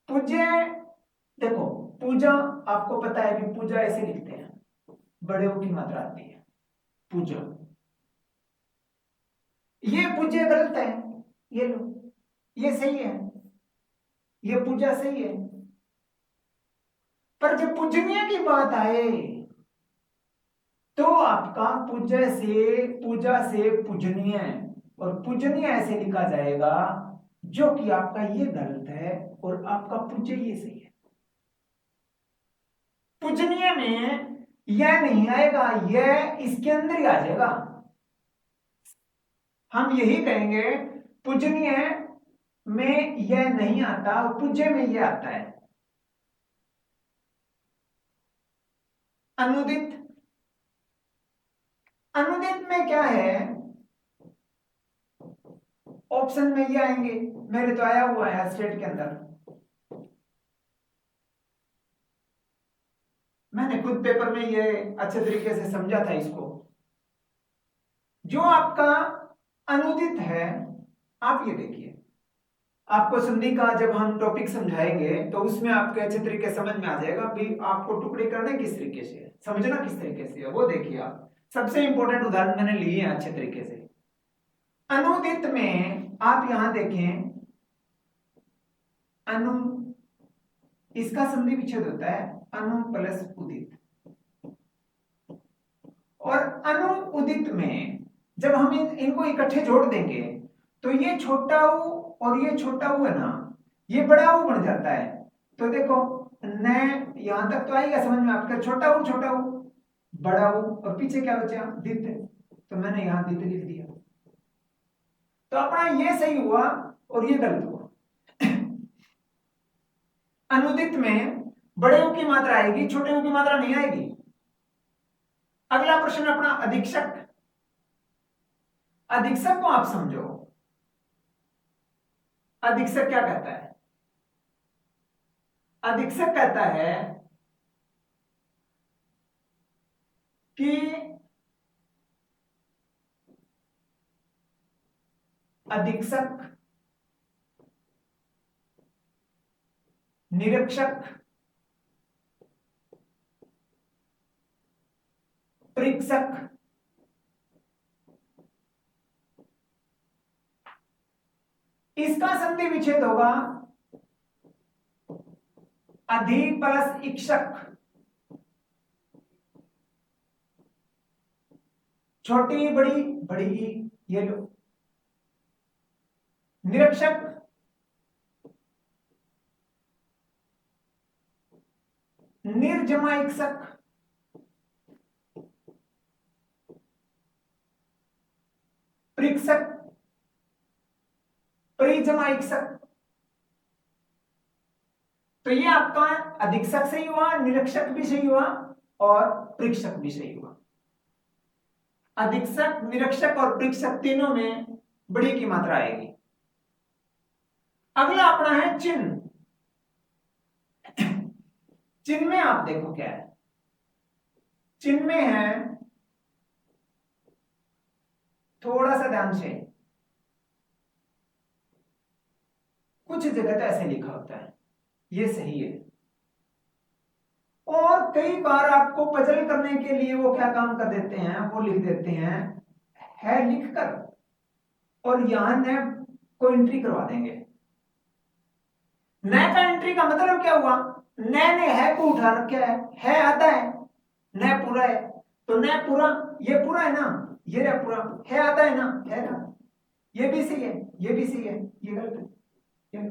पूज्य, देखो पूजा, आपको पता है कि पूजा ऐसे लिखते हैं, बड़े की मात्रा आती है पूजा, ये पूज्य गलत है, ये लो, ये सही है, ये पूजा सही है। पर जब पूजनीय की बात आए तो आपका पूजा से पूजनीय, और पूजनीय ऐसे लिखा जाएगा, जो कि आपका ये गलत है और आपका पूज्य ये सही है। पूजनीय में यह नहीं आएगा, यह इसके अंदर ही आ जाएगा। हम यही कहेंगे, पूजनीय में यह नहीं आता, पूज्य में यह आता है। अनुदित, अनुदित में क्या है, ऑप्शन में ये आएंगे, मेरे तो आया हुआ है स्टेट के अंदर, मैंने खुद पेपर में ये अच्छे तरीके से समझा था इसको। जो आपका अनुदित है, आप ये देखिए, आपको संधि का जब हम टॉपिक समझाएंगे तो उसमें आपके अच्छे तरीके समझ में आ जाएगा भी आपको टुकड़े करने किस तरीके से, समझना किस तरीके से है, वो देखिए आप। सबसे इंपॉर्टेंट उदाहरण मैंने लिए हैं अच्छे तरीके से। अनुदित में आप यहां देखें, अनु, इसका संधि विच्छेद होता है अनु प्लस उदित, और अनु उदित में जब हम इनको इकट्ठे जोड़ देंगे तो ये छोटा ऊ और ये छोटा ऊ है ना, ये बड़ा ऊ बन जाता है। तो देखो न, यहां तक तो आएगा समझ में आपका, छोटा ऊ बड़ा ऊ, और पीछे क्या बचा, दित, तो मैंने यहां दित लिख दिया। तो अपना ये सही हुआ और ये गलत हुआ। अनुदित में बड़े ऊ की मात्रा आएगी, छोटे ऊ की मात्रा नहीं आएगी। अगला प्रश्न अपना अधीक्षक, अधीक्षक को आप समझो, अधीक्षक क्या कहता है, अधीक्षक कहता है कि अधीक्षक, निरीक्षक, परीक्षक, इसका संधि विच्छेद होगा अधि प्लस इक्षक, छोटी बड़ी, बड़ी, ये लो। निरीक्षक, निर्जमा इक्षक, परीक्षक, परिजमा इक्षक। तो ये आपका अधीक्षक सही हुआ, निरीक्षक भी सही हुआ और परीक्षक भी सही हुआ। अधीक्षक, निरीक्षक और परीक्षक तीनों में बड़ी की मात्रा आएगी। अगला अपना है चिन्ह। चिन्ह में आप देखो क्या है, चिन्ह में है, थोड़ा सा ध्यान से, कुछ जगह तो ऐसे लिखा होता है, ये सही है, और कई बार आपको पजल करने के लिए वो क्या काम कर देते हैं, वो लिख देते हैं है लिखकर, और यहां न को एंट्री करवा देंगे। न का एंट्री का मतलब क्या हुआ, न ने है को उठा रखा है आता है, न पूरा है, तो न पूरा, ये पूरा है ना, ये रहा पूरा, है आता है ना, है ना, ये भी सही है, ये भी सही है, ये गलत है।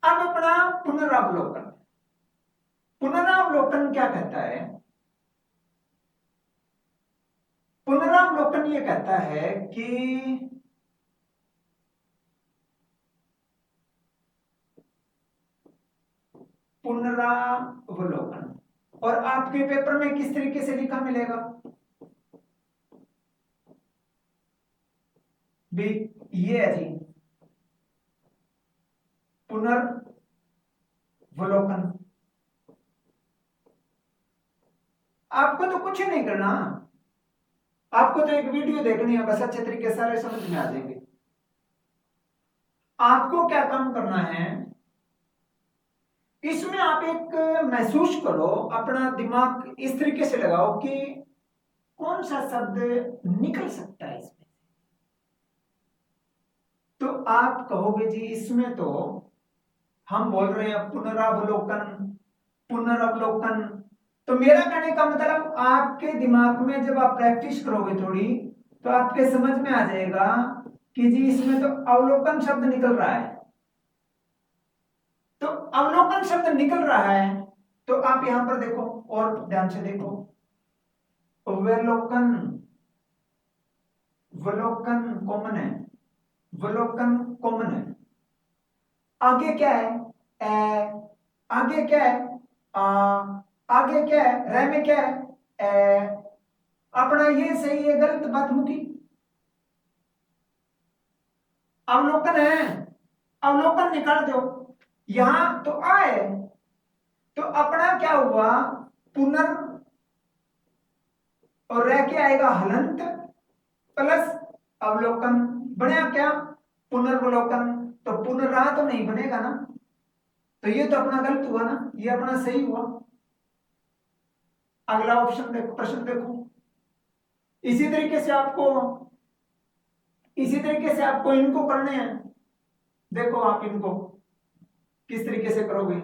अब अपना पुनरावलोकन, पुनरावलोकन क्या कहता है, पुनरावलोकन ये कहता है कि पुनरावलोकन, और आपके पेपर में किस तरीके से लिखा मिलेगा भी, ये है जी पुनर्वलोकन। आपको तो कुछ नहीं करना, आपको तो एक वीडियो देखनी है बस, अच्छे तरीके सारे समझ में आ जाएंगे। आपको क्या काम करना है, इसमें आप एक महसूस करो, अपना दिमाग इस तरीके से लगाओ कि कौन सा शब्द निकल सकता है इसमें। तो आप कहोगे जी इसमें तो हम बोल रहे हैं पुनरावलोकन, पुनरावलोकन, तो मेरा कहने का मतलब आपके दिमाग में जब आप प्रैक्टिस करोगे थोड़ी, तो आपके समझ में आ जाएगा कि जी इसमें तो अवलोकन शब्द निकल रहा है। तो अवलोकन शब्द निकल रहा है, तो आप यहां पर देखो और ध्यान से देखो, अवलोकन, वलोकन कॉमन है, वलोकन कॉमन है, आगे क्या है ए, आगे क्या है आ, आगे क्या है रे में क्या है ए, अपना ये सही है गलत बात मुकी, अवलोकन है, अवलोकन निकाल दो, यहां तो आए, तो अपना क्या हुआ पुनर्, और रह के आएगा हलंत प्लस अवलोकन, बना क्या पुनर्वलोकन, तो पुनरा तो नहीं बनेगा ना, तो ये तो अपना गलत हुआ ना, ये अपना सही हुआ। अगला ऑप्शन देखो, प्रश्न देखो, इसी तरीके से आपको, इसी तरीके से आपको इनको करने हैं, देखो आप इनको किस तरीके से करोगे,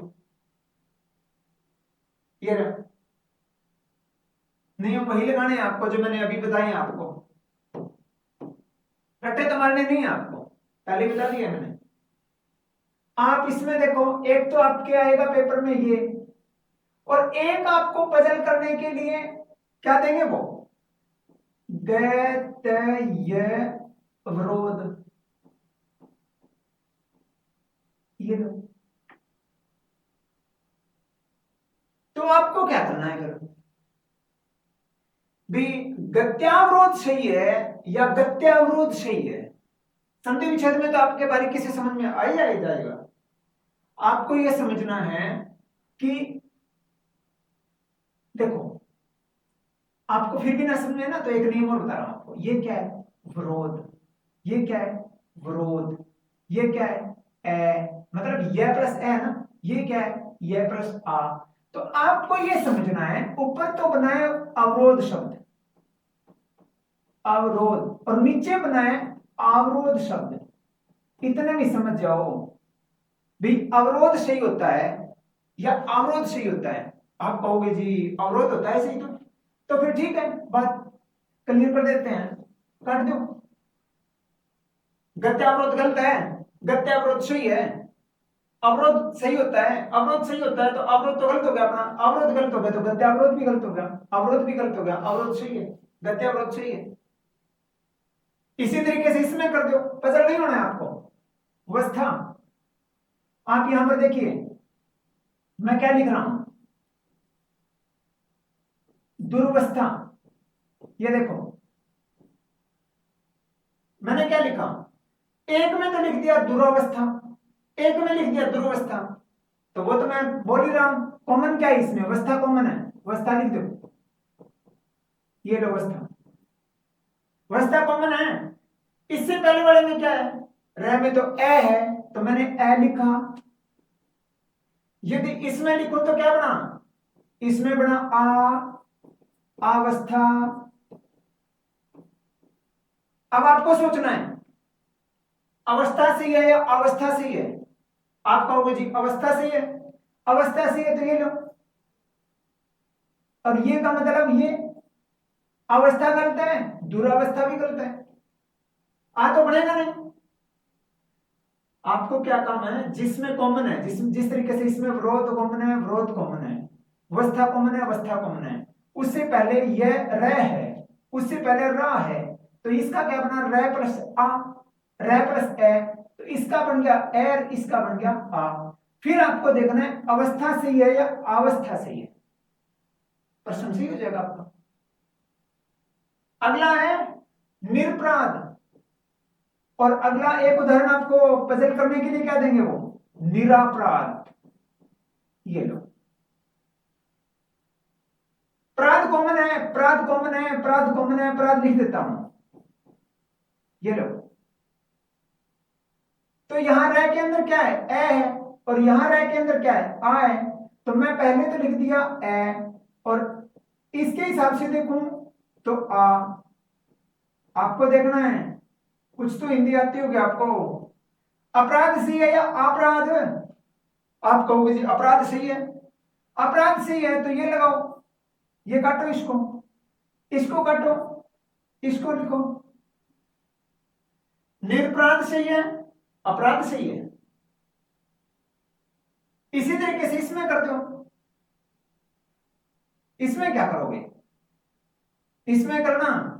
ये रहा, नियम वही लगाने हैं आपको जो मैंने अभी बताए आपको, रट्टे तो मारने नहीं है आपको, पहले बता दिया मैंने। आप इसमें देखो, एक तो आपके आएगा पेपर में ये, और एक आपको पजल करने के लिए क्या देंगे वो गैतय अवरोध, ये दो। तो आपको क्या करना है, करो भी गत्यावरोध सही है या गत्यावरोध सही है, संधि विच्छेद में तो आपके बारीकी से समझ में आ ही जाएगा। आपको यह समझना है कि देखो, आपको फिर भी ना समझे ना, तो एक नियम और बता रहा हूं आपको, ये क्या है विरोध, ये क्या है विरोध, ये क्या है मतलब यह प्लस ए है ना, ये क्या है यह प्लस आ, तो आपको यह समझना है, ऊपर तो बनाए अवरोध शब्द, अवरोध, और नीचे बनाए अवरोध शब्द, इतने भी समझ जाओ भी अवरोध सही होता है या अवरोध सही होता है। आप कहोगे जी अवरोध होता है सही, तो फिर ठीक है, बात क्लियर कर देते हैं, काट दो, गत्य अवरोध गलत है, गत्य अवरोध सही है, अवरोध सही होता है, अवरोध सही होता है, तो अवरोध तो गलत हो गया, अपना अवरोध गलत हो गया, तो गत्य अवरोध भी गलत हो गया, अवरोध भी गलत हो गया, अवरोध सही है, गत्य अवरोध सही है। इसी तरीके से इसमें कर दो, पजल नहीं होना है आपको, अवस्था, आप यहां पर देखिए मैं क्या लिख रहा हूं, दुर्वस्था, ये देखो मैंने क्या लिखा, एक में तो लिख दिया दुरावस्था, एक में लिख दिया दुरावस्था, तो वो तो मैं बोल ही रहा हूं, कॉमन क्या है इसमें, अवस्था कॉमन है, अवस्था लिख दो, ये लो अवस्था, अवस्था कॉमन है। इससे पहले वाले में क्या है, रह में तो ए है, तो मैंने ए लिखा, यदि इसमें लिखो तो क्या बना, इसमें बना अवस्था। अब आपको सोचना है अवस्था सही है या अवस्था सही है। आप कहोगे जी अवस्था सही है, अवस्था सही है तो ये लो, और ये का मतलब ये अवस्था गलत है, दुरावस्था भी गलत है, आ तो बढ़ेगा नहीं। आपको क्या काम है, जिसमें कॉमन है, जिस तरीके से इसमें विरोध कॉमन है, विरोध कॉमन है, अवस्था कॉमन है, अवस्था कॉमन है, उससे पहले यह र है, उससे पहले र है, तो इसका क्या बना, र प्लस आ, र प्लस ए, तो इसका बन गया एर, इसका बन गया आ। फिर आपको देखना है अवस्था सही है या अवस्था सही है, प्रश्न सही हो जाएगा आपका। अगला है निरपराध, और अगला एक उदाहरण आपको पजल करने के लिए क्या देंगे, वो निरापराध। ये लो, प्राध कॉमन है, प्राध कॉमन है, प्राध कॉमन है, प्राध लिख देता हूं, ये लो। तो यहां रह के अंदर क्या है, ए है, और यहां रह के अंदर क्या है, आ है, तो मैं पहले तो लिख दिया ए, और इसके हिसाब से देखूं तो आ। आपको देखना है, कुछ तो हिंदी आती होगी आपको। अपराध सही है या अपराध, आप कहोगे जी अपराध सही है, अपराध सही है तो ये लगाओ, ये काटो, इसको काटो, इसको लिखो। निरपराध सही है, अपराध सही है। इसी तरीके से इसमें कर दो, इसमें क्या करोगे, इसमें करना,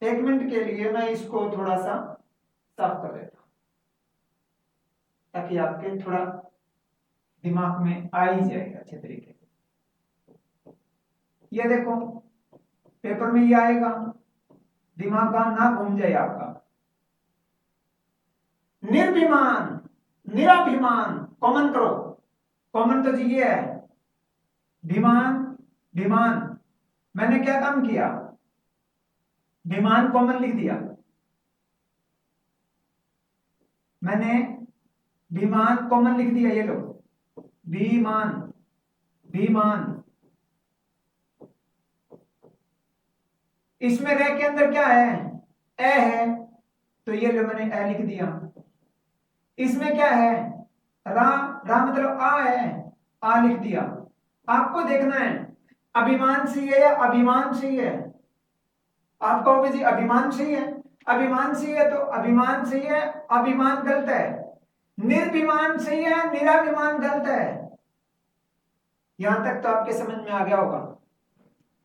एक मिनट के लिए मैं इसको थोड़ा सा साफ कर देता हूं, ताकि आपके थोड़ा दिमाग में आ ही जाएगा अच्छे तरीके से। ये देखो पेपर में ये आएगा, दिमाग का ना घूम जाए आपका। निर्भिमान, निराभिमान, कॉमन करो, कॉमन तो जी ये है, विमान, विमान, मैंने क्या काम किया, विमान कॉमन लिख दिया, मैंने विमान कॉमन लिख दिया, ये लो विमान, विमान। इसमें रह के अंदर क्या है, ए है, तो ये लो मैंने ए लिख दिया। इसमें क्या है, रा, रा मतलब आ है, आ लिख दिया। आपको देखना है अभिमान सही है या अभिमान सही है। आप कहोगे जी अभिमान सही है, अभिमान सही है तो अभिमान सही है, अभिमान गलत है। निर्भिमान सही है, निराभिमान गलत है। यहां तक तो आपके समझ में आ गया होगा।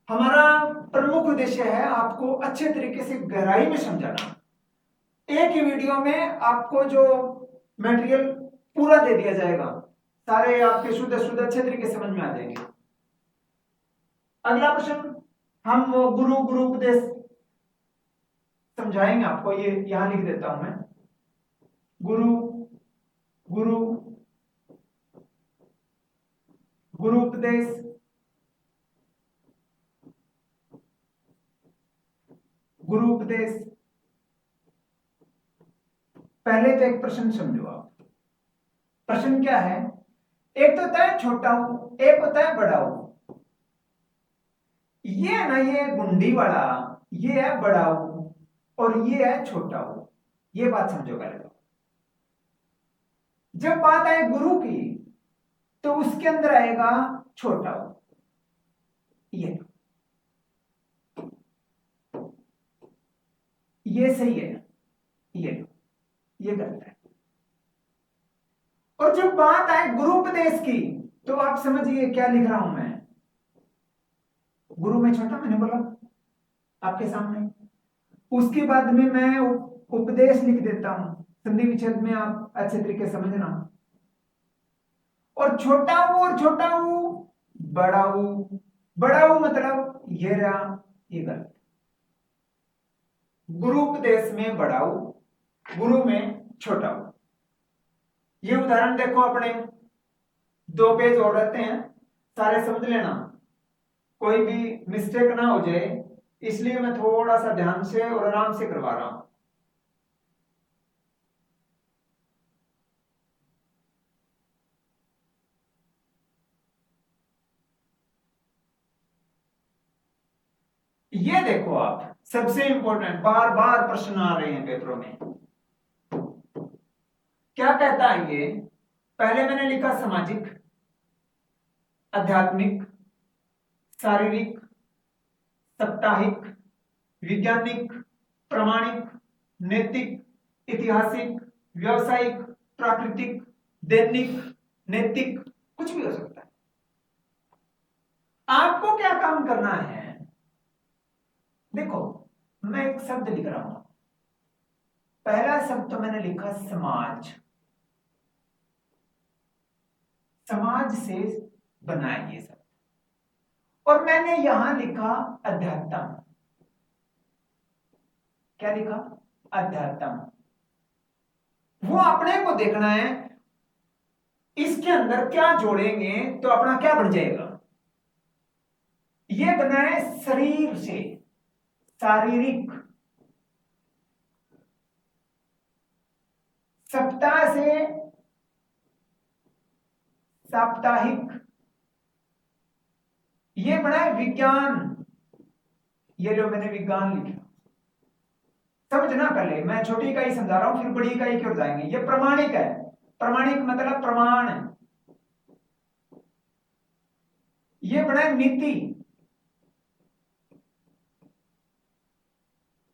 हमारा प्रमुख उद्देश्य है आपको अच्छे तरीके से गहराई में समझाना। एक ही वीडियो में आपको जो मटेरियल पूरा दे दिया जाएगा, सारे आपके शुद्ध शुद्ध अच्छे तरीके से समझ में आ जाएंगे। अगला प्रश्न, हम गुरु गुरु उपदेश समझाएंगे आपको, ये यहां लिख देता हूं मैं, गुरु गुरु गुरु उपदेश, गुरु उपदेश। पहले तो एक प्रश्न समझो आप, प्रश्न क्या है, एक तो होता है छोटा हूं, एक होता है बड़ा हूं। ये है ना, ये गुंडी वाला, ये है बड़ा हूं और ये है छोटा हूं। ये बात समझो पहले तो। जब बात आए गुरु की तो उसके अंदर आएगा छोटा हूं, ये सही है, ये गलत है। और जब बात आए गुरु उपदेश की तो आप समझिए क्या लिख रहा हूं मैं, गुरु में छोटा मैंने बोला आपके सामने, उसके बाद में मैं उपदेश लिख देता हूं, संधि विच्छेद में आप अच्छे तरीके से समझना। और छोटा हूं और छोटा हूं, बड़ा हूं, बड़ा हूं मतलब ये रहा, ये गलत। गुरु उपदेश में बड़ा हूं, गुरु में छोटा हूं। ये उदाहरण देखो अपने, 2 पेज और रहते हैं, सारे समझ लेना, कोई भी मिस्टेक ना हो जाए, इसलिए मैं थोड़ा सा ध्यान से और आराम से करवा रहा हूं। ये देखो आप, सबसे इंपॉर्टेंट, बार बार प्रश्न आ रहे हैं पेपरों में। क्या कहता है ये? पहले मैंने लिखा सामाजिक, आध्यात्मिक, शारीरिक, साप्ताहिक, वैज्ञानिक, प्रामाणिक, नैतिक, ऐतिहासिक, व्यावसायिक, प्राकृतिक, दैनिक, नैतिक, कुछ भी हो सकता है। आपको क्या काम करना है? देखो, मैं एक शब्द लिख रहा हूं। पहला शब्द तो मैंने लिखा समाज। समाज से बना है ये शब्द। और मैंने यहां लिखा अध्यात्म। क्या लिखा? अध्यात्म। वो अपने को देखना है, इसके अंदर क्या जोड़ेंगे तो अपना क्या बन जाएगा। ये बना है शरीर से, शारीरिक, सप्ताह से साप्ताहिक, ये बना है विज्ञान। ये जो मैंने विज्ञान लिखा, समझना पहले, मैं छोटी इकाई समझा रहा हूं, फिर बड़ी इकाई की ओर जाएंगे। ये प्रमाणिक है। प्रमाणिक मतलब प्रमाण। ये बना है नीति।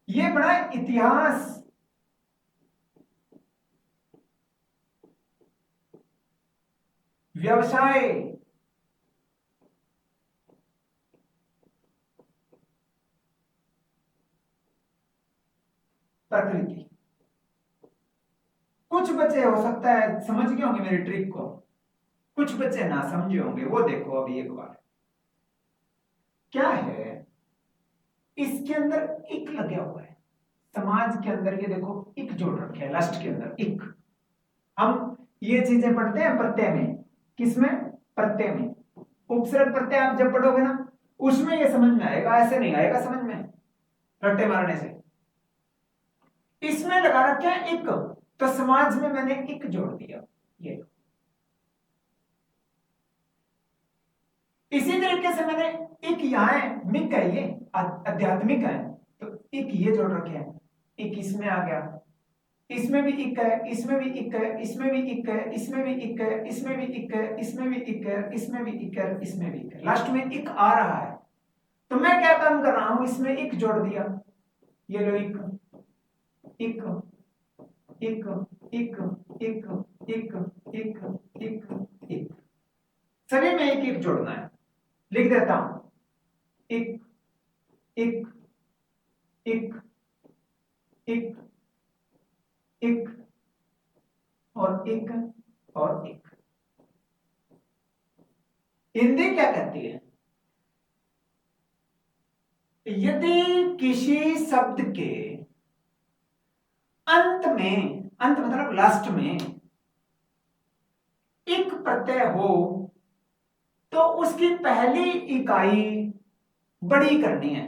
ये बना है इतिहास। व्यवसाय, प्रकृति। कुछ बच्चे हो सकता है समझ गए होंगे मेरी ट्रिक को, कुछ बच्चे ना समझे होंगे, वो देखो अभी एक बार। क्या है? इसके अंदर इक लगा हुआ है। समाज के अंदर ये देखो इक जोड़ रखे है, लास्ट के अंदर इक। हम ये चीजें पढ़ते हैं प्रत्यय में। किसमें? प्रत्यय में। उपसर्ग प्रत्यय आप जब पढ़ोगे ना, उसमें ये समझ में आएगा, ऐसे नहीं आएगा समझ में रट्टे मारने से। इसमें लगा रखे हैं इक, तो समाज में मैंने इक जोड़ दिया। ये इसी तरीके से मैंने एक यहां है, मिक है, ये आध्यात्मिक है, तो एक ये जोड़ रखे हैं। एक इसमें आ गया, इसमें भी इक है, इसमें भी इक है, इसमें भी इक है, इसमें भी इक है, इसमें भी इक है, इसमें भी इक है, इसमें भी इक है, इसमें भी इक है, लास्ट में इक आ रहा है। तो मैं क्या काम कर रहा हूं? इसमें इक जोड़ दिया। ये लो इक, इक, इक, इक, इक, इक, इक, इक, इक, सभी में एक एक जोड़ना है। लिख देता हूं, एक, एक, एक, एक, एक, और एक, और एक। हिंदी क्या कहती है? यदि किसी शब्द के अंत में, अंत मतलब लास्ट में एक प्रत्यय हो, तो उसकी पहली इकाई बड़ी करनी है।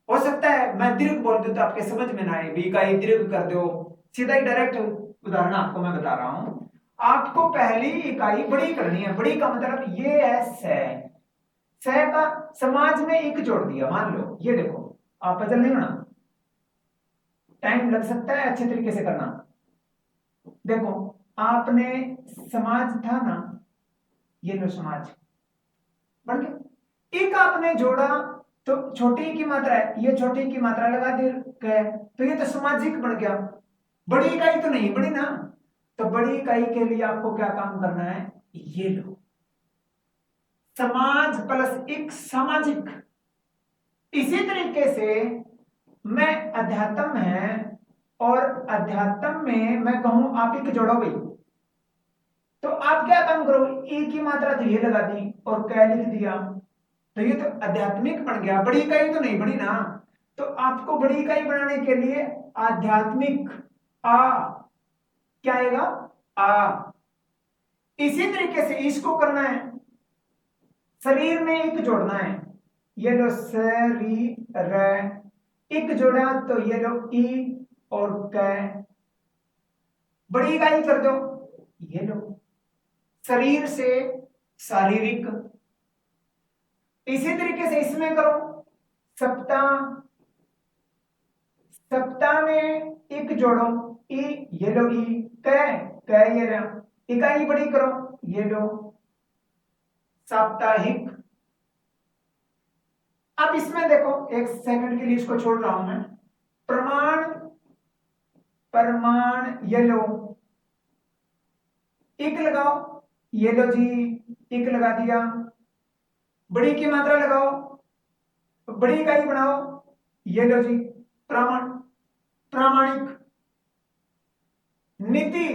हो सकता है मैं दीर्घ बोल दूं तो आपके समझ में ना आए, इकाई दीर्घ कर दो, सीधा ही डायरेक्ट उदाहरण आपको मैं बता रहा हूं। आपको पहली इकाई बड़ी करनी है। बड़ी का मतलब ये है सह। सह का समाज में एक जोड़ दिया। मान लो ये देखो, आप पजल नहीं होना, टाइम लग सकता है, अच्छे तरीके से करना। देखो, आपने समाज था ना, ये लो समाज बन गया। एक आपने जोड़ा तो छोटी की मात्रा है, ये छोटी की मात्रा लगा दी है, तो ये तो सामाजिक बन गया। बड़ी इकाई तो नहीं बड़ी ना, तो बड़ी इकाई के लिए आपको क्या काम करना है? ये लो, समाज प्लस एक सामाजिक। इसी तरीके से मैं अध्यात्म है, और अध्यात्म में मैं कहूं आप एक जोड़ो भाई, तो आप क्या काम करो? ई की मात्रा तो ये लगा दी और कै लिख दिया, तो ये तो आध्यात्मिक बन गया। बड़ी इकाई तो नहीं बड़ी ना, तो आपको बड़ी इकाई बनाने के लिए आध्यात्मिक आ, क्या आएगा? आ। इसी तरीके से इसको करना है, शरीर में एक जोड़ना है। ये लो शरीर, एक जोड़ा तो ये लो ई और कै, बड़ी इकाई कर दो, ये लो शरीर से शारीरिक। इसी तरीके से इसमें करो, सप्ताह, सप्ताह में इक जोड़ो, ई ये लो, ई कै ये रहा, इकाई बड़ी करो, ये लो साप्ताहिक। अब इसमें देखो, एक सेकंड के लिए इसको छोड़ रहा हूं मैं। प्रमाण, प्रमाण ये लो, इक लगाओ, ये लो जी, इक लगा दिया। बड़ी की मात्रा लगाओ, बड़ी इकाई बनाओ, ये लो जी प्रमाण, प्रामाणिक। नीति,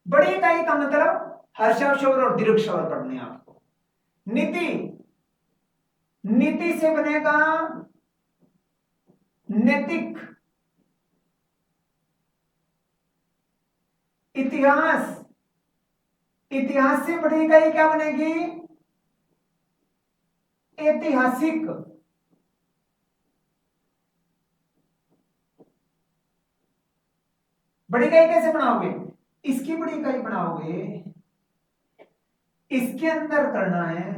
बड़ी इकाई का मतलब हर्षाव स्वर और दीर्घ स्वर पढ़ने आपको। नीति, नीति से बनेगा नैतिक। इतिहास, इतिहास से बड़ी इकाई क्या बनेगी? ऐतिहासिक। बड़ी इकाई कैसे बनाओगे? इसकी बड़ी इकाई बनाओगे, इसके अंदर करना है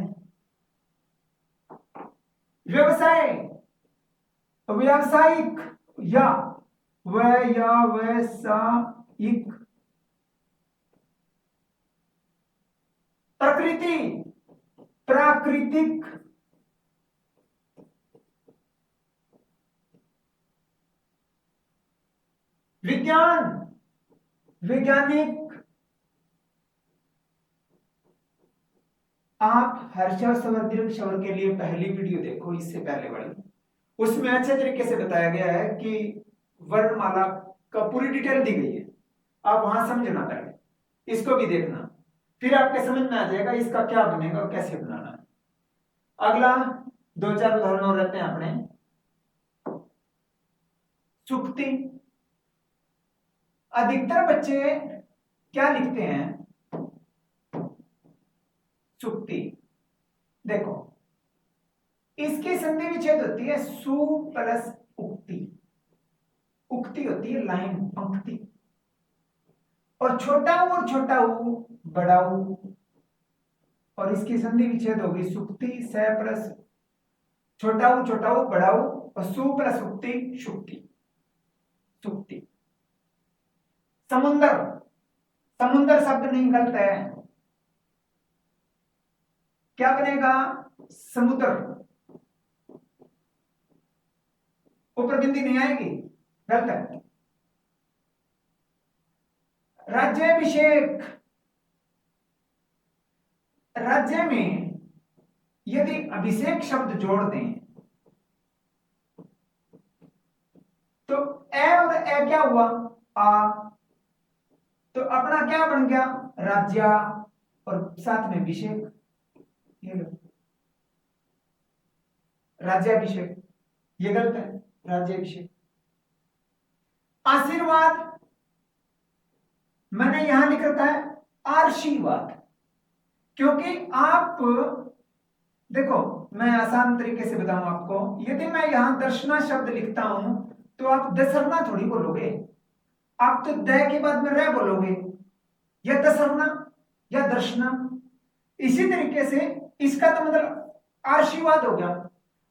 व्यवसाय, व्यावसायिक या व्यावसायिक। प्रकृति, प्राकृतिक। विज्ञान, वैज्ञानिक। आप हर्षा स्वर दीर्घ स्वर के लिए पहली वीडियो देखो, इससे पहले वाली, उसमें अच्छे तरीके से बताया गया है कि वर्णमाला का पूरी डिटेल दी गई है। आप वहां समझना पहले, इसको भी देखना, फिर आपके समझ में आ जाएगा इसका क्या बनेगा और कैसे बनाना है। अगला 2-4 उदाहरण और रहते हैं अपने। सुक्ति, अधिकतर बच्चे क्या लिखते हैं? सुक्ति। देखो, इसकी संधि विच्छेद होती है सु प्लस उक्ति। उक्ति होती है लाइन, पंक्ति। और छोटा ऊ और छोटा ऊ बड़ा ऊ, और इसकी संधि विच्छेद होगी सुक्ति स प्लस छोटा ऊ बड़ा ऊ, और सु प्लस उक्ति शुक्ति, सुक्ति। समुंदर, समुंदर शब्द नहीं, गलत है। क्या बनेगा? समुद्र। ऊपर बिंदी नहीं आएगी, गलत है। राज्याभिषेक, राज्य में यदि अभिषेक शब्द जोड़ दें तो ए और ए क्या हुआ? आ। तो अपना क्या बन गया? राज्य, और साथ में अभिषेक, ये लो राज्याभिषेक। ये गलत है, राज्याभिषेक। आशीर्वाद, मैंने यहां लिख रखा है आशीर्वाद, क्योंकि आप देखो, मैं आसान तरीके से बताऊं आपको। यदि मैं यहां दर्शना शब्द लिखता हूं तो आप दसरना थोड़ी बोलोगे, आप तो द के बाद में रे बोलोगे, या दसरना या दर्शना। इसी तरीके से इसका तो मतलब आशीर्वाद हो गया।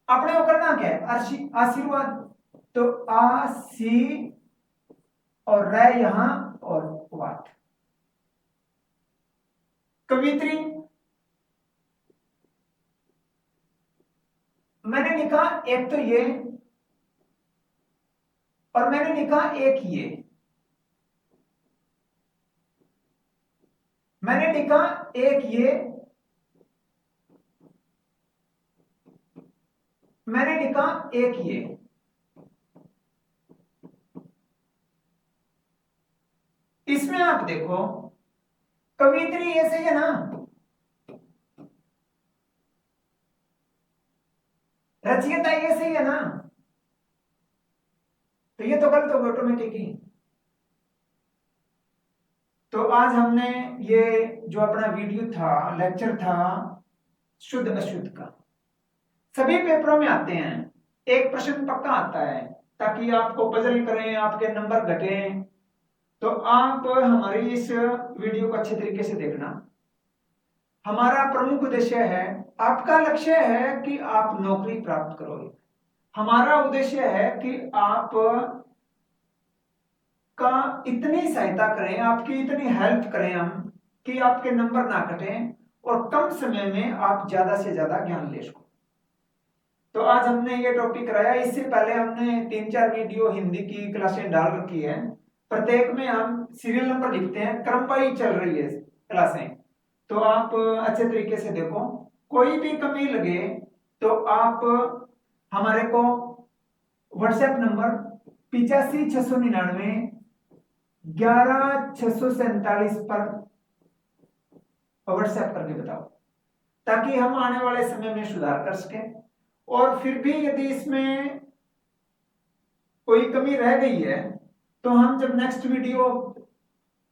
अपने को करना क्या है? आशीर्वाद। तो आशी और रे यहां और वाद। कवित्री, मैंने लिखा एक तो ये, और मैंने लिखा एक ये, मैंने लिखा एक ये, मैंने लिखा एक ये। इसमें आप देखो, कवित्री ये सही है ना? रचयिता ये सही है ना? तो ये तो गलत होगा ऑटोमेटिक ही। तो आज हमने ये जो अपना वीडियो था, लेक्चर था शुद्ध अशुद्ध का, सभी पेपरों में आते हैं, एक प्रश्न पक्का आता है, ताकि आपको पजल करें, आपके नंबर घटें। तो आप हमारी इस वीडियो को अच्छे तरीके से देखना। हमारा प्रमुख उद्देश्य है, आपका लक्ष्य है कि आप नौकरी प्राप्त करोगे। हमारा उद्देश्य है कि आप का इतनी सहायता करें, आपकी इतनी हेल्प करें हम कि आपके नंबर ना कटें और कम समय में आप ज्यादा से ज्यादा ज्ञान ले सको। तो आज हमने ये टॉपिक कराया। इससे पहले हमने 3-4 वीडियो हिंदी की क्लासें डाल रखी है। प्रत्येक में हम सीरियल नंबर लिखते हैं, क्रमवारी चल रही है क्लासें, तो आप अच्छे तरीके से देखो। कोई भी कमी लगे तो आप हमारे को व्हाट्सएप नंबर 85 699 11 647 पर व्हाट्सएप करके बताओ, ताकि हम आने वाले समय में सुधार कर सकें। और फिर भी यदि इसमें कोई कमी रह गई है तो हम जब नेक्स्ट वीडियो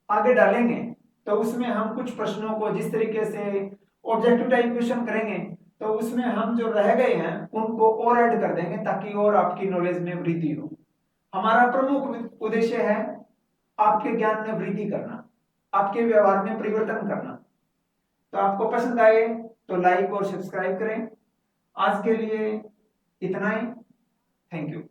आगे डालेंगे तो उसमें हम कुछ प्रश्नों को जिस तरीके से ऑब्जेक्टिव टाइप क्वेश्चन करेंगे तो उसमें हम जो रह गए हैं उनको और ऐड कर देंगे, ताकि और आपकी नॉलेज में वृद्धि हो। हमारा प्रमुख उद्देश्य है आपके ज्ञान में वृद्धि करना, आपके व्यवहार में परिवर्तन करना। तो आपको पसंद आए तो लाइक और सब्सक्राइब करें। आज के लिए इतना ही। Thank you.